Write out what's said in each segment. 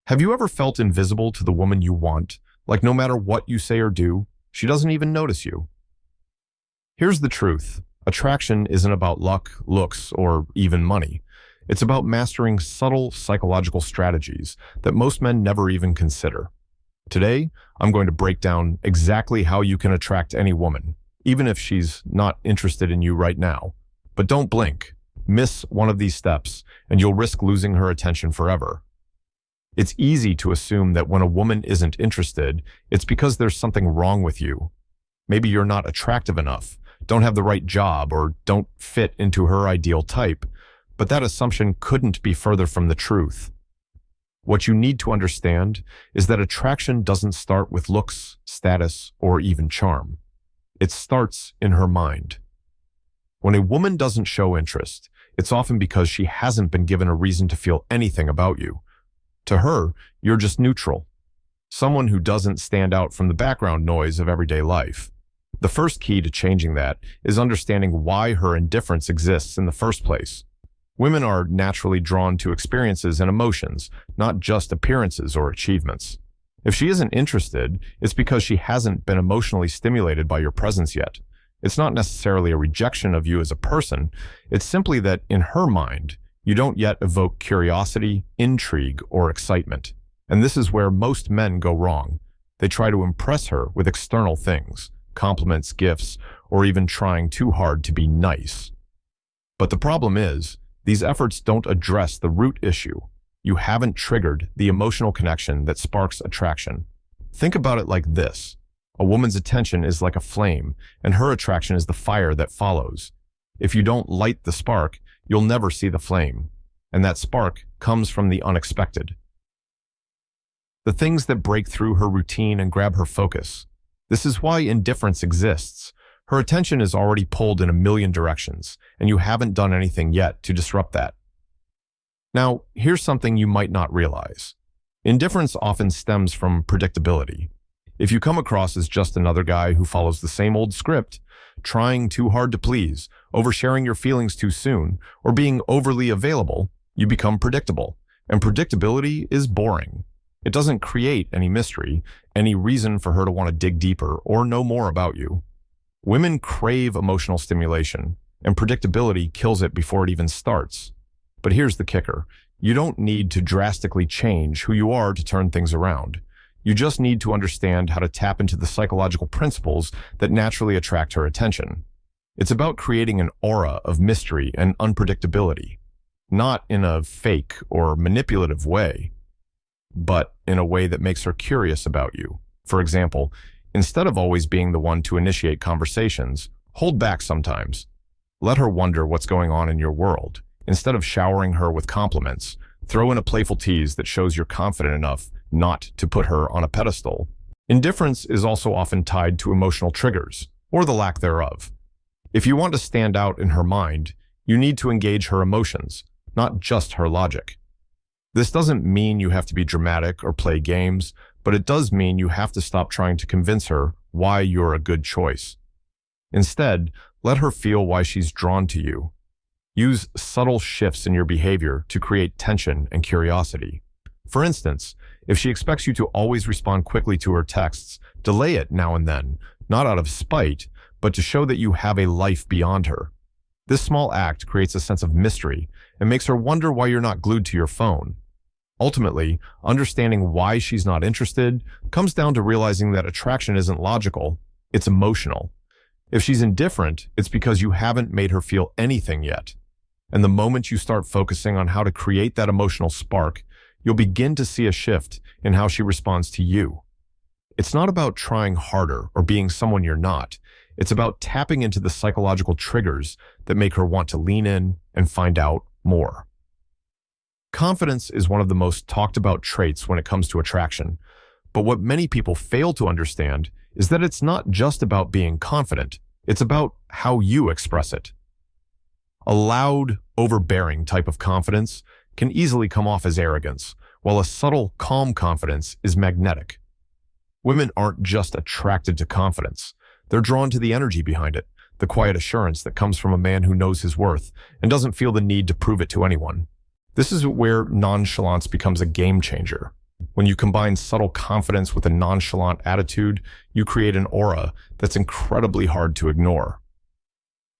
Have you ever felt invisible to the woman you want? Like no matter what you say or do, she doesn't even notice you. Here's the truth. Attraction isn't about luck, looks, or even money. It's about mastering subtle psychological strategies that most men never even consider. Today, I'm going to break down exactly how you can attract any woman, even if she's not interested in you right now. But don't blink. Miss one of these steps, and you'll risk losing her attention forever. It's easy to assume that when a woman isn't interested, it's because there's something wrong with you. Maybe you're not attractive enough, don't have the right job, or don't fit into her ideal type, but that assumption couldn't be further from the truth. What you need to understand is that attraction doesn't start with looks, status, or even charm. It starts in her mind. When a woman doesn't show interest, it's often because she hasn't been given a reason to feel anything about you. To her, you're just neutral, someone who doesn't stand out from the background noise of everyday life. The first key to changing that is understanding why her indifference exists in the first place. Women are naturally drawn to experiences and emotions, not just appearances or achievements. If she isn't interested, it's because she hasn't been emotionally stimulated by your presence yet. It's not necessarily a rejection of you as a person, it's simply that in her mind, you don't yet evoke curiosity, intrigue, or excitement. And this is where most men go wrong. They try to impress her with external things, compliments, gifts, or even trying too hard to be nice. But the problem is, these efforts don't address the root issue. You haven't triggered the emotional connection that sparks attraction. Think about it like this. A woman's attention is like a flame, and her attraction is the fire that follows. If you don't light the spark, you'll never see the flame, and that spark comes from the unexpected. The things that break through her routine and grab her focus. This is why indifference exists. Her attention is already pulled in a million directions, and you haven't done anything yet to disrupt that. Now, here's something you might not realize. Indifference often stems from predictability. If you come across as just another guy who follows the same old script, trying too hard to please, oversharing your feelings too soon, or being overly available, you become predictable. And predictability is boring. It doesn't create any mystery, any reason for her to want to dig deeper or know more about you. Women crave emotional stimulation, and predictability kills it before it even starts. But here's the kicker. You don't need to drastically change who you are to turn things around. You just need to understand how to tap into the psychological principles that naturally attract her attention. It's about creating an aura of mystery and unpredictability, not in a fake or manipulative way, but in a way that makes her curious about you. For example, instead of always being the one to initiate conversations, hold back sometimes. Let her wonder what's going on in your world. Instead of showering her with compliments, throw in a playful tease that shows you're confident enough not to put her on a pedestal. Indifference is also often tied to emotional triggers, or the lack thereof. If you want to stand out in her mind, you need to engage her emotions, not just her logic. This doesn't mean you have to be dramatic or play games, but it does mean you have to stop trying to convince her why you're a good choice. Instead, let her feel why she's drawn to you. Use subtle shifts in your behavior to create tension and curiosity. For instance, if she expects you to always respond quickly to her texts, delay it now and then, not out of spite, but to show that you have a life beyond her. This small act creates a sense of mystery and makes her wonder why you're not glued to your phone. Ultimately, understanding why she's not interested comes down to realizing that attraction isn't logical, it's emotional. If she's indifferent, it's because you haven't made her feel anything yet. And the moment you start focusing on how to create that emotional spark, you'll begin to see a shift in how she responds to you. It's not about trying harder or being someone you're not. It's about tapping into the psychological triggers that make her want to lean in and find out more. Confidence is one of the most talked about traits when it comes to attraction. But what many people fail to understand is that it's not just about being confident. It's about how you express it. A loud, overbearing type of confidence can easily come off as arrogance, while a subtle, calm confidence is magnetic. Women aren't just attracted to confidence. They're drawn to the energy behind it, the quiet assurance that comes from a man who knows his worth and doesn't feel the need to prove it to anyone. This is where nonchalance becomes a game changer. When you combine subtle confidence with a nonchalant attitude, you create an aura that's incredibly hard to ignore.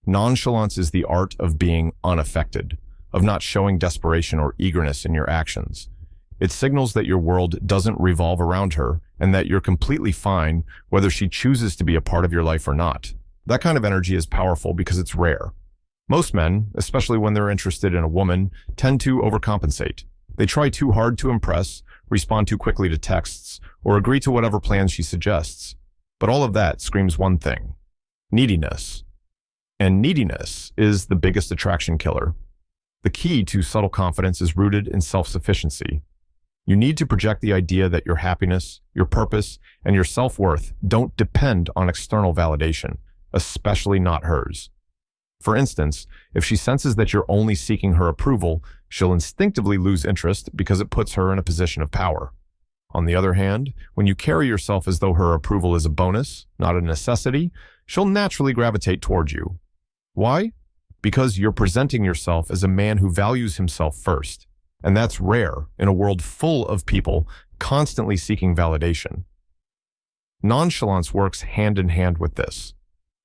Nonchalance is the art of being unaffected, of not showing desperation or eagerness in your actions. It signals that your world doesn't revolve around her and that you're completely fine whether she chooses to be a part of your life or not. That kind of energy is powerful because it's rare. Most men, especially when they're interested in a woman, tend to overcompensate. They try too hard to impress, respond too quickly to texts, or agree to whatever plans she suggests. But all of that screams one thing: neediness. And neediness is the biggest attraction killer. The key to subtle confidence is rooted in self-sufficiency. You need to project the idea that your happiness, your purpose, and your self-worth don't depend on external validation, especially not hers. For instance, if she senses that you're only seeking her approval, she'll instinctively lose interest because it puts her in a position of power. On the other hand, when you carry yourself as though her approval is a bonus, not a necessity, she'll naturally gravitate toward you. Why? Because you're presenting yourself as a man who values himself first. And that's rare in a world full of people constantly seeking validation. Nonchalance works hand in hand with this.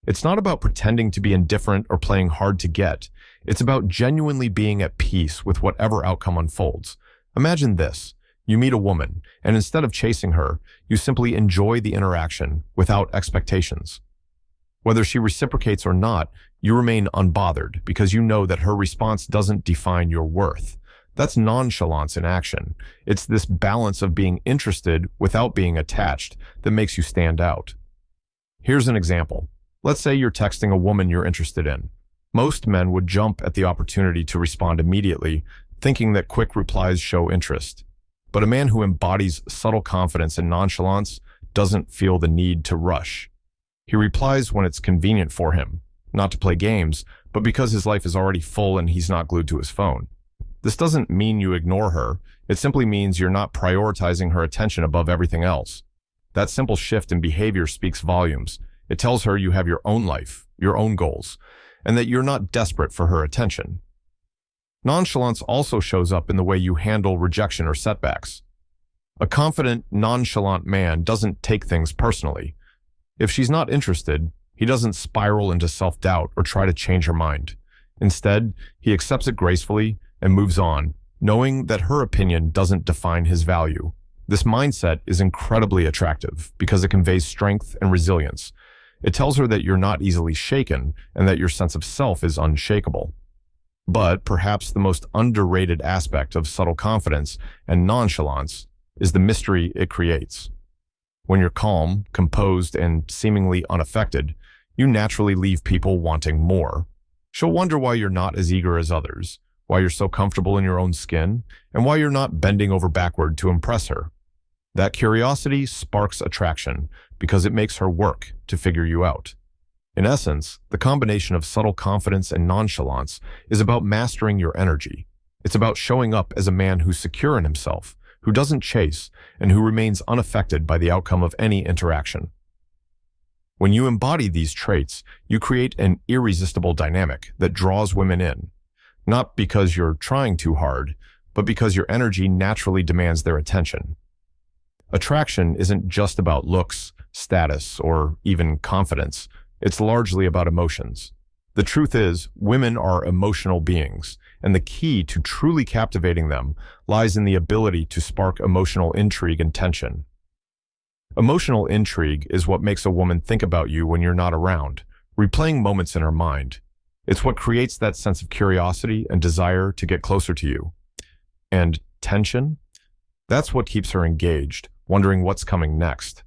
It's not about pretending to be indifferent or playing hard to get. It's about genuinely being at peace with whatever outcome unfolds. Imagine this. You meet a woman, and instead of chasing her, you simply enjoy the interaction without expectations. Whether she reciprocates or not, you remain unbothered because you know that her response doesn't define your worth. That's nonchalance in action. It's this balance of being interested without being attached that makes you stand out. Here's an example. Let's say you're texting a woman you're interested in. Most men would jump at the opportunity to respond immediately, thinking that quick replies show interest. But a man who embodies subtle confidence and nonchalance doesn't feel the need to rush. He replies when it's convenient for him, not to play games, but because his life is already full and he's not glued to his phone. This doesn't mean you ignore her. It simply means you're not prioritizing her attention above everything else. That simple shift in behavior speaks volumes. It tells her you have your own life, your own goals, and that you're not desperate for her attention. Nonchalance also shows up in the way you handle rejection or setbacks. A confident, nonchalant man doesn't take things personally. If she's not interested, he doesn't spiral into self-doubt or try to change her mind. Instead, he accepts it gracefully and moves on, knowing that her opinion doesn't define his value. This mindset is incredibly attractive because it conveys strength and resilience. It tells her that you're not easily shaken and that your sense of self is unshakable. But perhaps the most underrated aspect of subtle confidence and nonchalance is the mystery it creates. When you're calm, composed, and seemingly unaffected, you naturally leave people wanting more. She'll wonder why you're not as eager as others, why you're so comfortable in your own skin, and why you're not bending over backward to impress her. That curiosity sparks attraction because it makes her work to figure you out. In essence, the combination of subtle confidence and nonchalance is about mastering your energy. It's about showing up as a man who's secure in himself, who doesn't chase, and who remains unaffected by the outcome of any interaction. When you embody these traits, you create an irresistible dynamic that draws women in, not because you're trying too hard, but because your energy naturally demands their attention. Attraction isn't just about looks, status, or even confidence. It's largely about emotions. The truth is, women are emotional beings, and the key to truly captivating them lies in the ability to spark emotional intrigue and tension. Emotional intrigue is what makes a woman think about you when you're not around, replaying moments in her mind. It's what creates that sense of curiosity and desire to get closer to you. And tension? That's what keeps her engaged, wondering what's coming next.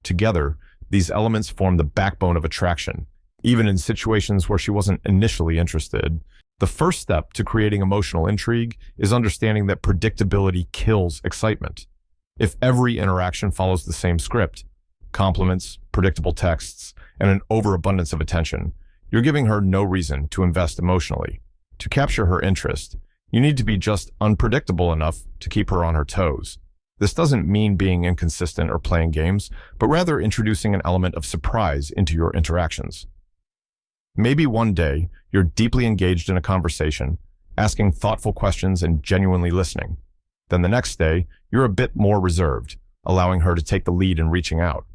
Together, these elements form the backbone of attraction, even in situations where she wasn't initially interested. The first step to creating emotional intrigue is understanding that predictability kills excitement. If every interaction follows the same script, compliments, predictable texts, and an overabundance of attention, you're giving her no reason to invest emotionally. To capture her interest, you need to be just unpredictable enough to keep her on her toes. This doesn't mean being inconsistent or playing games, but rather introducing an element of surprise into your interactions. Maybe one day, you're deeply engaged in a conversation, asking thoughtful questions and genuinely listening. Then the next day, you're a bit more reserved, allowing her to take the lead in reaching out.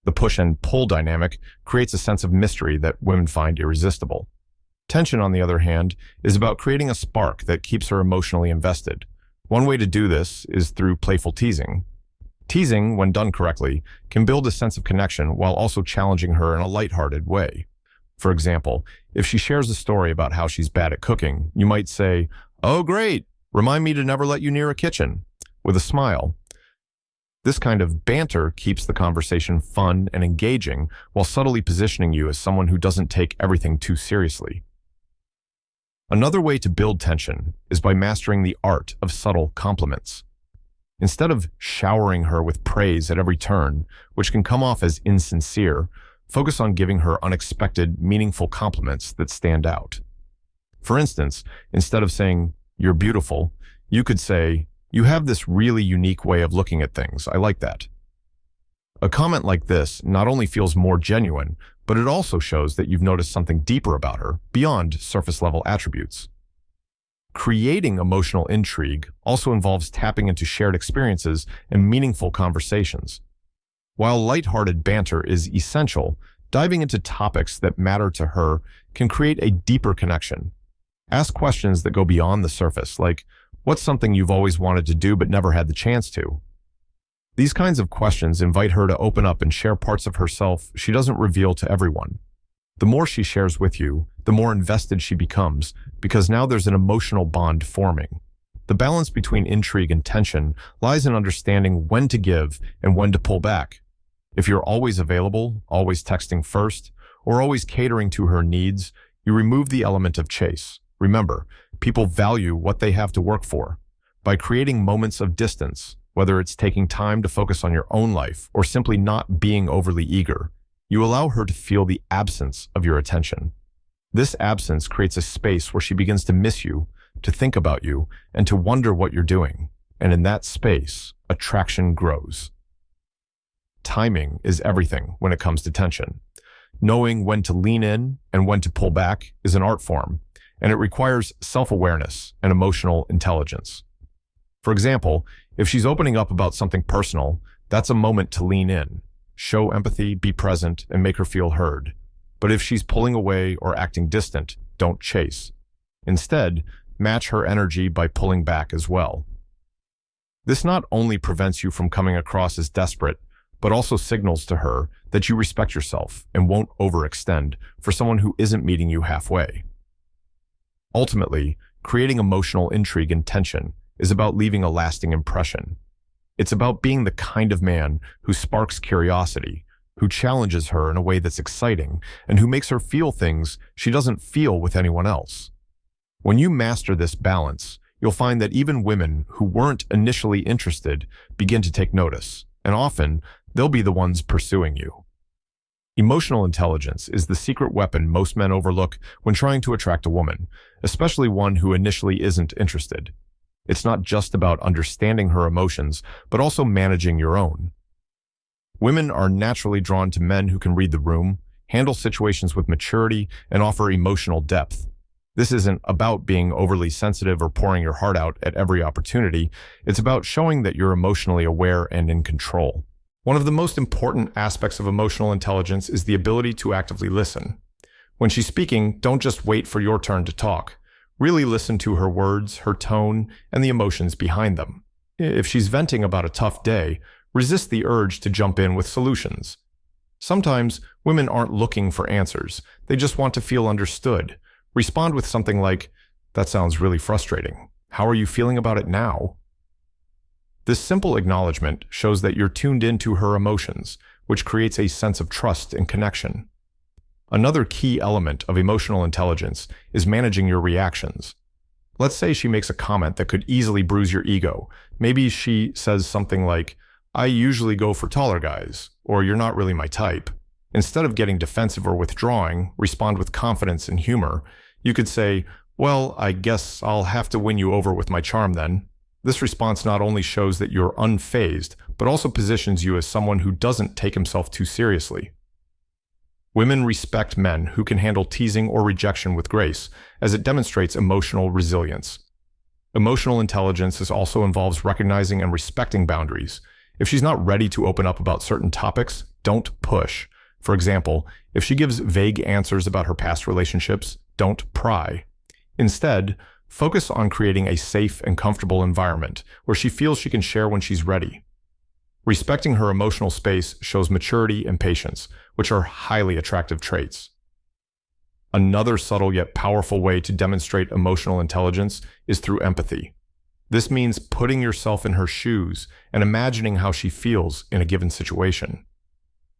The push and pull dynamic creates a sense of mystery that women find irresistible. Tension, on the other hand, is about creating a spark that keeps her emotionally invested. One way to do this is through playful teasing. Teasing, when done correctly, can build a sense of connection while also challenging her in a lighthearted way. For example, if she shares a story about how she's bad at cooking, you might say, "Oh, great! Remind me to never let you near a kitchen," with a smile. This kind of banter keeps the conversation fun and engaging while subtly positioning you as someone who doesn't take everything too seriously. Another way to build tension is by mastering the art of subtle compliments. Instead of showering her with praise at every turn, which can come off as insincere, focus on giving her unexpected, meaningful compliments that stand out. For instance, instead of saying, "You're beautiful," you could say, "You have this really unique way of looking at things. I like that." A comment like this not only feels more genuine, but it also shows that you've noticed something deeper about her, beyond surface-level attributes. Creating emotional intrigue also involves tapping into shared experiences and meaningful conversations. While lighthearted banter is essential, diving into topics that matter to her can create a deeper connection. Ask questions that go beyond the surface, like, "What's something you've always wanted to do but never had the chance to?" These kinds of questions invite her to open up and share parts of herself she doesn't reveal to everyone. The more she shares with you, the more invested she becomes, because now there's an emotional bond forming. The balance between intrigue and tension lies in understanding when to give and when to pull back. If you're always available, always texting first, or always catering to her needs, you remove the element of chase. Remember, people value what they have to work for. By creating moments of distance, whether it's taking time to focus on your own life or simply not being overly eager, you allow her to feel the absence of your attention. This absence creates a space where she begins to miss you, to think about you, and to wonder what you're doing. And in that space, attraction grows. Timing is everything when it comes to tension. Knowing when to lean in and when to pull back is an art form, and it requires self-awareness and emotional intelligence. For example, if she's opening up about something personal, that's a moment to lean in, show empathy, be present, and make her feel heard. But if she's pulling away or acting distant, don't chase. Instead, match her energy by pulling back as well. This not only prevents you from coming across as desperate, but also signals to her that you respect yourself and won't overextend for someone who isn't meeting you halfway. Ultimately, creating emotional intrigue and tension is about leaving a lasting impression. It's about being the kind of man who sparks curiosity, who challenges her in a way that's exciting, and who makes her feel things she doesn't feel with anyone else. When you master this balance, you'll find that even women who weren't initially interested begin to take notice, and often they'll be the ones pursuing you. Emotional intelligence is the secret weapon most men overlook when trying to attract a woman, especially one who initially isn't interested. It's not just about understanding her emotions, but also managing your own. Women are naturally drawn to men who can read the room, handle situations with maturity, and offer emotional depth. This isn't about being overly sensitive or pouring your heart out at every opportunity. It's about showing that you're emotionally aware and in control. One of the most important aspects of emotional intelligence is the ability to actively listen. When she's speaking, don't just wait for your turn to talk. Really listen to her words, her tone, and the emotions behind them. If she's venting about a tough day, resist the urge to jump in with solutions. Sometimes women aren't looking for answers. They just want to feel understood. Respond with something like, "That sounds really frustrating. How are you feeling about it now?" This simple acknowledgement shows that you're tuned into her emotions, which creates a sense of trust and connection. Another key element of emotional intelligence is managing your reactions. Let's say she makes a comment that could easily bruise your ego. Maybe she says something like, "I usually go for taller guys," or "You're not really my type." Instead of getting defensive or withdrawing, respond with confidence and humor. You could say, "Well, I guess I'll have to win you over with my charm then." This response not only shows that you're unfazed, but also positions you as someone who doesn't take himself too seriously. Women respect men who can handle teasing or rejection with grace, as it demonstrates emotional resilience. Emotional intelligence also involves recognizing and respecting boundaries. If she's not ready to open up about certain topics, don't push. For example, if she gives vague answers about her past relationships, don't pry. Instead, focus on creating a safe and comfortable environment where she feels she can share when she's ready. Respecting her emotional space shows maturity and patience, which are highly attractive traits. Another subtle yet powerful way to demonstrate emotional intelligence is through empathy. This means putting yourself in her shoes and imagining how she feels in a given situation.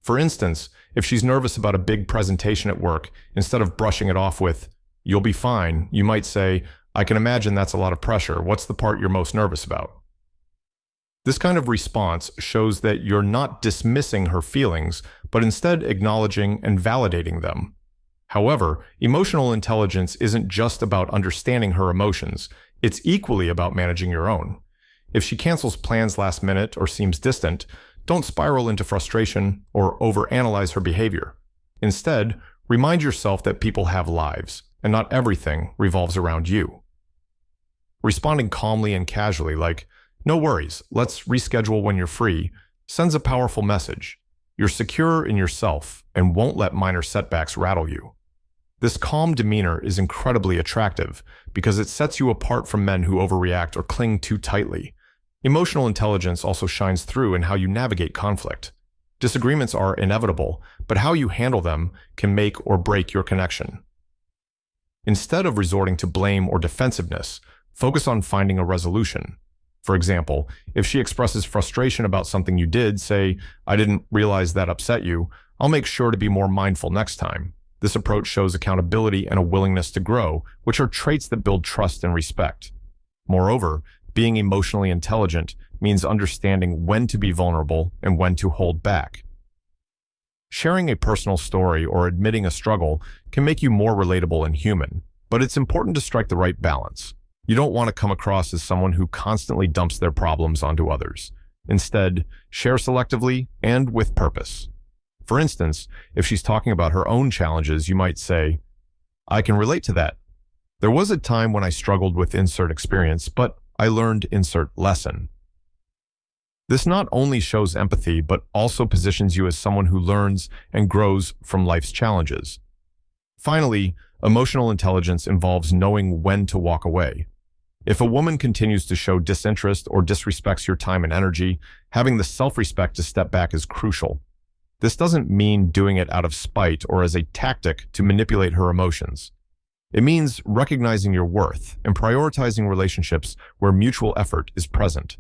For instance, if she's nervous about a big presentation at work, instead of brushing it off with, "You'll be fine," you might say, "I can imagine that's a lot of pressure. What's the part you're most nervous about?" This kind of response shows that you're not dismissing her feelings, but instead acknowledging and validating them. However, emotional intelligence isn't just about understanding her emotions. It's equally about managing your own. If she cancels plans last minute or seems distant, don't spiral into frustration or overanalyze her behavior. Instead, remind yourself that people have lives, and not everything revolves around you. Responding calmly and casually, like, "No worries, let's reschedule when you're free," sends a powerful message. You're secure in yourself and won't let minor setbacks rattle you. This calm demeanor is incredibly attractive because it sets you apart from men who overreact or cling too tightly. Emotional intelligence also shines through in how you navigate conflict. Disagreements are inevitable, but how you handle them can make or break your connection. Instead of resorting to blame or defensiveness, focus on finding a resolution. For example, if she expresses frustration about something you did, say, "I didn't realize that upset you. I'll make sure to be more mindful next time." This approach shows accountability and a willingness to grow, which are traits that build trust and respect. Moreover, being emotionally intelligent means understanding when to be vulnerable and when to hold back. Sharing a personal story or admitting a struggle can make you more relatable and human, but it's important to strike the right balance. You don't want to come across as someone who constantly dumps their problems onto others. Instead, share selectively and with purpose. For instance, if she's talking about her own challenges, you might say, "I can relate to that. There was a time when I struggled with insert experience, but I learned insert lesson." This not only shows empathy, but also positions you as someone who learns and grows from life's challenges. Finally, emotional intelligence involves knowing when to walk away. If a woman continues to show disinterest or disrespects your time and energy, having the self-respect to step back is crucial. This doesn't mean doing it out of spite or as a tactic to manipulate her emotions. It means recognizing your worth and prioritizing relationships where mutual effort is present.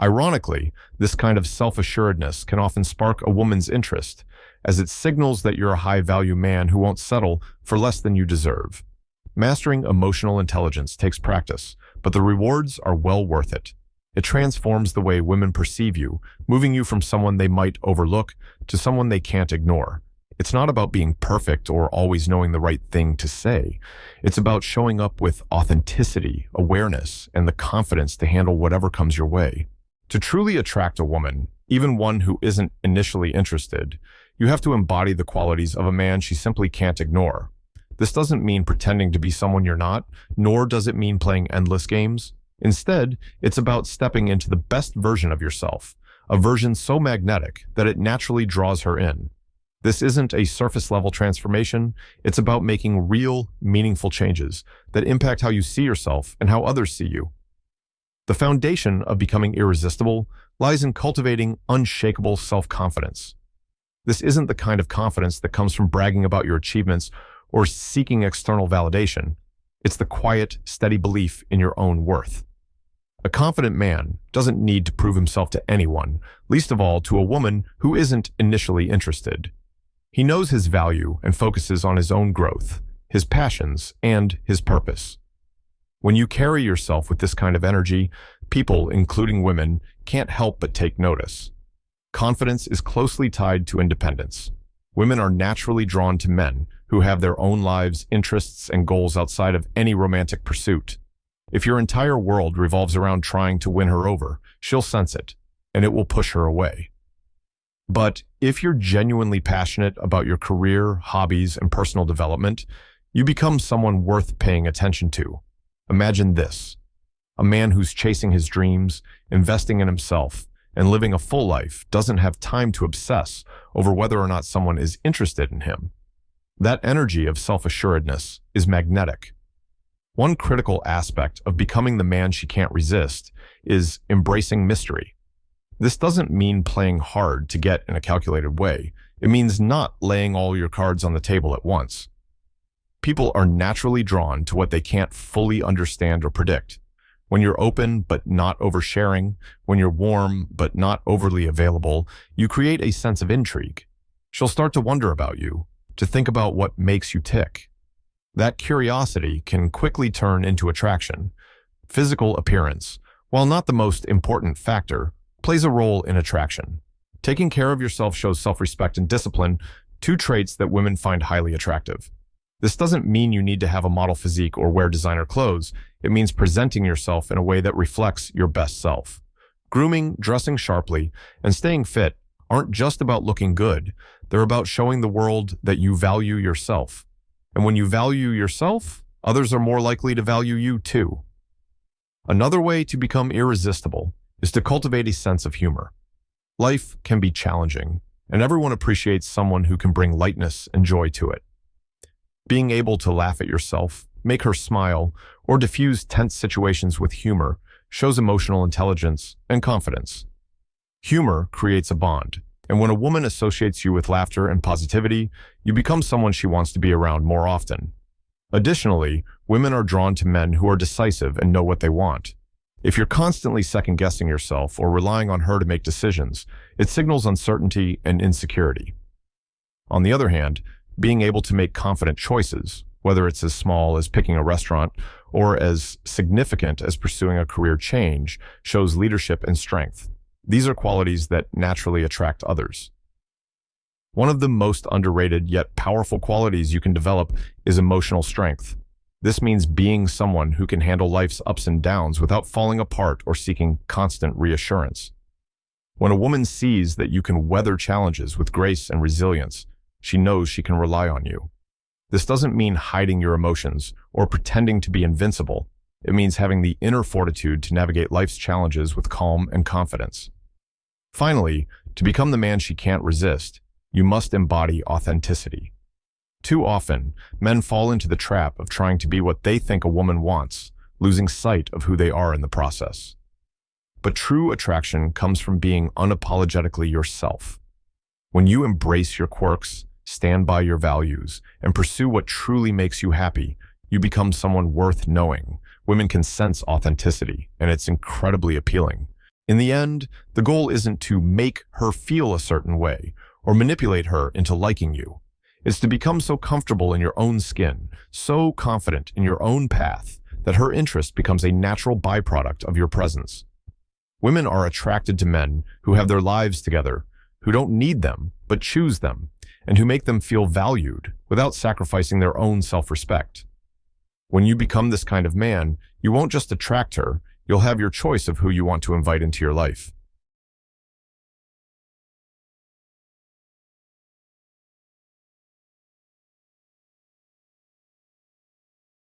Ironically, this kind of self-assuredness can often spark a woman's interest, as it signals that you're a high-value man who won't settle for less than you deserve. Mastering emotional intelligence takes practice, but the rewards are well worth it. It transforms the way women perceive you, moving you from someone they might overlook to someone they can't ignore. It's not about being perfect or always knowing the right thing to say. It's about showing up with authenticity, awareness, and the confidence to handle whatever comes your way. To truly attract a woman, even one who isn't initially interested, you have to embody the qualities of a man she simply can't ignore. This doesn't mean pretending to be someone you're not, nor does it mean playing endless games. Instead, it's about stepping into the best version of yourself, a version so magnetic that it naturally draws her in. This isn't a surface-level transformation, it's about making real, meaningful changes that impact how you see yourself and how others see you. The foundation of becoming irresistible lies in cultivating unshakable self-confidence. This isn't the kind of confidence that comes from bragging about your achievements or seeking external validation. It's the quiet, steady belief in your own worth. A confident man doesn't need to prove himself to anyone, least of all to a woman who isn't initially interested. He knows his value and focuses on his own growth, his passions, and his purpose. When you carry yourself with this kind of energy, people, including women, can't help but take notice. Confidence is closely tied to independence. Women are naturally drawn to men who have their own lives, interests, and goals outside of any romantic pursuit. If your entire world revolves around trying to win her over, she'll sense it, and it will push her away. But if you're genuinely passionate about your career, hobbies, and personal development, you become someone worth paying attention to. Imagine this: a man who's chasing his dreams, investing in himself, and living a full life doesn't have time to obsess over whether or not someone is interested in him. That energy of self-assuredness is magnetic. One critical aspect of becoming the man she can't resist is embracing mystery. This doesn't mean playing hard to get in a calculated way. It means not laying all your cards on the table at once. People are naturally drawn to what they can't fully understand or predict. When you're open but not oversharing, when you're warm but not overly available, you create a sense of intrigue. She'll start to wonder about you, to think about what makes you tick. That curiosity can quickly turn into attraction. Physical appearance, while not the most important factor, plays a role in attraction. Taking care of yourself shows self-respect and discipline, two traits that women find highly attractive. This doesn't mean you need to have a model physique or wear designer clothes. It means presenting yourself in a way that reflects your best self. Grooming, dressing sharply, and staying fit aren't just about looking good. They're about showing the world that you value yourself. And when you value yourself, others are more likely to value you too. Another way to become irresistible is to cultivate a sense of humor. Life can be challenging, and everyone appreciates someone who can bring lightness and joy to it. Being able to laugh at yourself, make her smile, or diffuse tense situations with humor shows emotional intelligence and confidence. Humor creates a bond, and when a woman associates you with laughter and positivity, you become someone she wants to be around more often. Additionally, women are drawn to men who are decisive and know what they want. If you're constantly second-guessing yourself or relying on her to make decisions, it signals uncertainty and insecurity. On the other hand, being able to make confident choices, whether it's as small as picking a restaurant or as significant as pursuing a career change, shows leadership and strength. These are qualities that naturally attract others. One of the most underrated yet powerful qualities you can develop is emotional strength. This means being someone who can handle life's ups and downs without falling apart or seeking constant reassurance. When a woman sees that you can weather challenges with grace and resilience, she knows she can rely on you. This doesn't mean hiding your emotions or pretending to be invincible. It means having the inner fortitude to navigate life's challenges with calm and confidence. Finally, to become the man she can't resist, you must embody authenticity. Too often, men fall into the trap of trying to be what they think a woman wants, losing sight of who they are in the process. But true attraction comes from being unapologetically yourself. When you embrace your quirks, stand by your values, and pursue what truly makes you happy, you become someone worth knowing. Women can sense authenticity, and it's incredibly appealing. In the end, the goal isn't to make her feel a certain way or manipulate her into liking you. It's to become so comfortable in your own skin, so confident in your own path, that her interest becomes a natural byproduct of your presence. Women are attracted to men who have their lives together, who don't need them, but choose them, and who make them feel valued without sacrificing their own self-respect. When you become this kind of man, you won't just attract her, you'll have your choice of who you want to invite into your life.